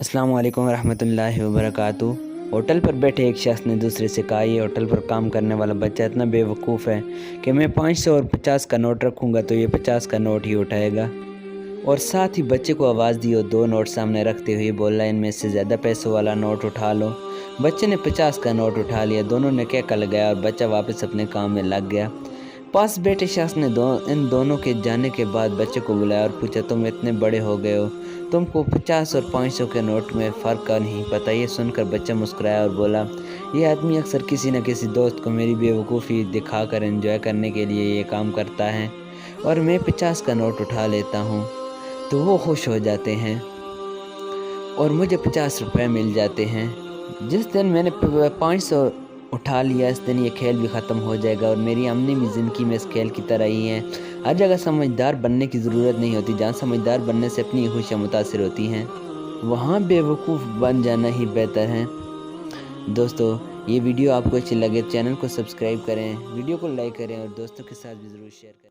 अस्सलाम वालेकुम रहमतुल्लाहि वबरकातु। होटल पर बैठे एक शख्स ने दूसरे से कहा, ये होटल पर काम करने वाला बच्चा इतना बेवकूफ़ है कि मैं 500 और 50 का नोट रखूँगा तो ये 50 का नोट ही उठाएगा। और साथ ही बच्चे को आवाज़ दी और 2 नोट सामने रखते हुए बोला, इनमें से ज़्यादा पैसों वाला नोट उठा लो। बच्चे ने 50 का नोट उठा लिया। दोनों ने कैका लगाया और बच्चा वापस अपने काम में लग गया। पास बैठे शख्स ने इन दोनों के जाने के बाद बच्चे को बुलाया और पूछा, तुम इतने बड़े हो गए हो, तुमको 50 और 500 के नोट में फ़र्क का नहीं पता। ये सुनकर बच्चा मुस्कुराया और बोला, ये आदमी अक्सर किसी न किसी दोस्त को मेरी बेवकूफ़ी दिखाकर एंजॉय करने के लिए ये काम करता है और मैं 50 का नोट उठा लेता हूँ तो वो खुश हो जाते हैं और मुझे 50 रुपये मिल जाते हैं। जिस दिन मैंने 500 उठा लिया, इस दिन ये खेल भी ख़त्म हो जाएगा और मेरी आमदनी ज़िंदगी में इस खेल की तरह ही है। हर जगह समझदार बनने की ज़रूरत नहीं होती। जहाँ समझदार बनने से अपनी खुशियाँ मुतासिर होती हैं, वहाँ बेवकूफ़ बन जाना ही बेहतर है। दोस्तों, ये वीडियो आपको अच्छी लगे तो चैनल को सब्सक्राइब करें, वीडियो को लाइक करें और दोस्तों के साथ भी ज़रूर शेयर करें।